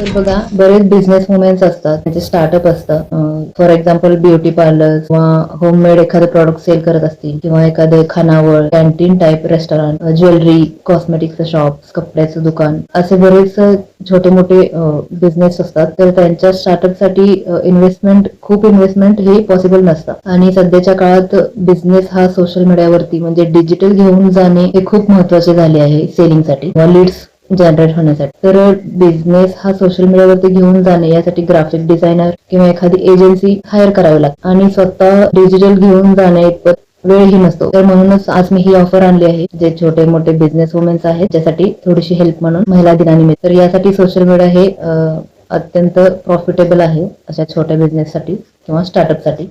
तर बघा, बरेच बिझनेस वुमेन्स असतात, त्यांचे स्टार्टअप असतं. फॉर एक्झाम्पल ब्युटी पार्लर किंवा होममेड एखादं प्रॉडक्ट सेल करत असतील, किंवा एखादं खानावळ, कॅन्टीन टाईप रेस्टॉरंट, ज्वेलरी, कॉस्मेटिक्सचं शॉप, कपड्याचं दुकान, असे बरेच छोटे मोठे बिझनेस असतात. तर त्यांच्या स्टार्टअप साठी खूप इन्व्हेस्टमेंट हे पॉसिबल नसतं. आणि सध्याच्या काळात बिझनेस हा सोशल मीडियावरती म्हणजे डिजिटल घेऊन जाणे हे खूप महत्वाचे झाले आहे सेलिंगसाठी किंवा लीड्स जनरेट होण्यासाठी. तर बिझनेस हा सोशल मीडियावरती घेऊन जाणे यासाठी ग्राफिक डिझायनर किंवा एखादी एजन्सी हायर करावी लागते, आणि स्वतः डिजिटल घेऊन जाणे इतपत वेळही नसतो. तर म्हणूनच आज मी ही ऑफर आणली आहे, जे छोटे मोठे बिझनेस वुमेन्स आहेत त्यासाठी थोडीशी हेल्प म्हणून महिला दिनानिमित्त. तर यासाठी सोशल मीडिया हे अत्यंत प्रॉफिटेबल आहे अशा छोट्या बिझनेससाठी किंवा स्टार्टअपसाठी.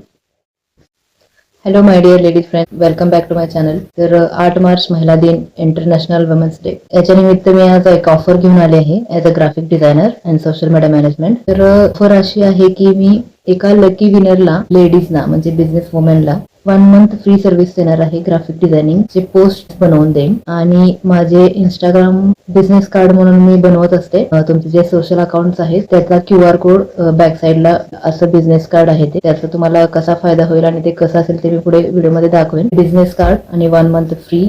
Hello my dear ladies friend, welcome back to my channel. तर 8 मार्च महिला दिन, इंटरनॅशनल वुमेन्स डे, याच्या निमित्त मी आज एक ऑफर घेऊन आले आहे as a graphic designer and social media management. तर ऑफर अशी आहे की मी एका लकी विनरला, लेडीजना म्हणजे बिझनेस वुमेनला 1 मंथ फ्री सर्व्हिस देणार आहे. ग्राफिक डिझायनिंग चे पोस्ट बनवून देईन, आणि माझे इंस्टाग्राम बिझनेस कार्ड म्हणून मी बनवत असते. तुमचे जे सोशल अकाउंट्स आहेत त्याचा QR कोड बॅक साईडला असं बिझनेस कार्ड आहे, त्याचा तुम्हाला कसा फायदा होईल आणि ते कसं असेल ते मी पुढे व्हिडिओमध्ये दाखवेन. बिझनेस कार्ड आणि 1 month free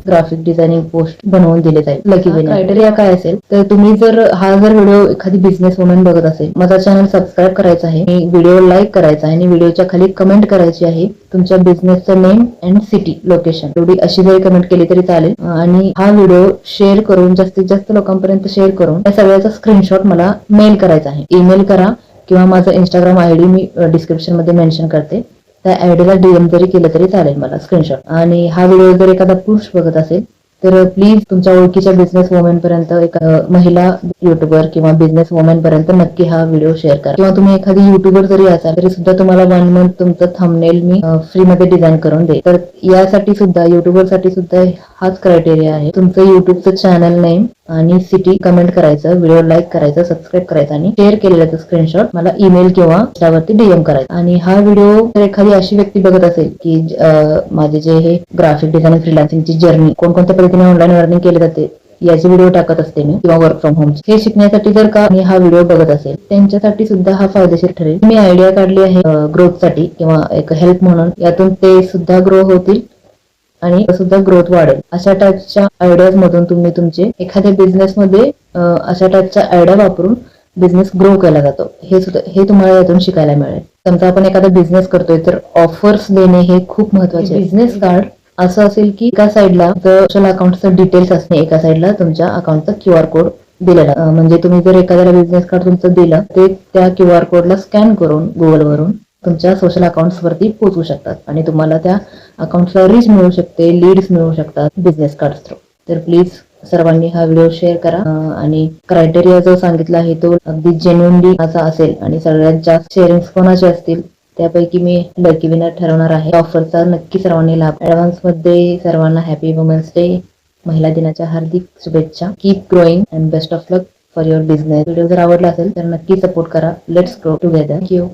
graphic designing post बनवून दिले जाईल लकी विनर. क्रायटेरिया काय असेल तर तुम्ही जर व्हिडिओ एखादी बिझनेस वुमन बघत असेल, माझा चॅनल सबस्क्राईब करायचा आहे, व्हिडिओ लाईक करायचा आहे, आणि व्हिडिओच्या खाली कमेंट करायची आहे तुमच्या बिझनेसचं नेम अँड सिटी, लोकेशन. एवढी अशी जरी कमेंट केली तरी चालेल. आणि हा व्हिडिओ शेअर करून, जास्तीत जास्त लोकांपर्यंत शेअर करून त्या सगळ्याचा स्क्रीनशॉट मला मेल करायचा आहे. ईमेल करा किंवा माझा इंस्टाग्राम आयडी मी डिस्क्रिप्शन मध्ये मेन्शन करते, त्या आयडीला DM जरी केलं तरी चालेल मला स्क्रीनशॉट. आणि हा व्हिडिओ जर एखादा पुरुष बघत असेल तर प्लीज तुमच्या ओळखीच्या बिझनेस वुमन पर्यंत, एक महिला युट्यूबर किंवा बिझनेस वुमन पर्यंत नक्की हा व्हिडिओ शेअर करा. किंवा तुम्ही एखादी युट्यूबर जरी असाल तरी सुद्धा तुम्हाला 1 मंथ तुमचं थंबनेल मी फ्री मध्ये डिझाईन करून देईल. तर यासाठी सुद्धा, युट्यूबर साठी सुद्धा हाच क्रायटेरिया आहे. तुमचं युट्यूबचं चॅनल नेम आणि सिटी कमेंट करायचं, व्हिडिओ लाईक करायचं, सबस्क्राईब करायचं, आणि शेअर केलेलं स्क्रीनशॉट मला ईमेल किंवा त्यावरती DM करायचा. आणि हा व्हिडिओ जर एखादी अशी व्यक्ती बघत असेल की माझे जे हे ग्राफिक डिझाईन फ्रीलान्सिंगची जर्नी, कोणकोणत्या पद्धतीने ऑनलाईन अर्निंग केले जाते याचे व्हिडिओ टाकत असते मी, किंवा वर्क फ्रॉम होम हे शिकण्यासाठी जर का हा व्हिडिओ बघत असेल, त्यांच्यासाठी सुद्धा हा फायदेशीर ठरेल. मी आयडिया काढली आहे ग्रोथसाठी किंवा एक हेल्प म्हणून, यातून ते सुद्धा ग्रो होतील आणि सुद्धा ग्रोथ वाढेल. अशा टाईपच्या आयडियाज मधून तुम्ही तुमचे एखाद्या बिझनेस मध्ये अशा टाईपच्या आयडिया वापरून बिझनेस ग्रो केला जातो, हे तुम्हाला यातून शिकायला मिळेल. समजा आपण एखादा बिझनेस करतोय तर ऑफर्स देणे हे खूप महत्वाचे. बिझनेस कार्ड असं असेल की एका साईडला सोशल अकाउंटचं डिटेल्स असणे, एका साईडला तुमच्या अकाउंटचा QR कोड दिलेला. म्हणजे तुम्ही जर एखाद्याला बिझनेस कार्ड तुमचं दिलं, ते त्या QR कोडला स्कॅन करून गुगलवरून तुमच्या सोशल अकाउंट्स वरती पोहोचू शकतात, आणि तुम्हाला त्या अकाउंटला रीच मिळू शकते, लीड्स मिळू शकतात बिझनेस कार्ड थ्रू. तर प्लीज सर्वांनी हा व्हिडिओ शेअर करा. आणि क्रायटेरिया जो सांगितला आहे तो अगदी जेन्युइनली असा असेल, आणि सगळ्यात जास्त शेअरिंग कोणाचे असतील त्यापैकी मी लकी विनर ठरवणार आहे. ऑफरचा नक्की सर्वांनी लाभ. ऍडव्हान्स मध्ये सर्वांना हॅपी वुमेन्स डे, महिला दिनाच्या हार्दिक शुभेच्छा. Keep growing and best of luck for your business. Video जर आवडला असेल तर नक्की सपोर्ट करा. Let's grow together. थँक्यू.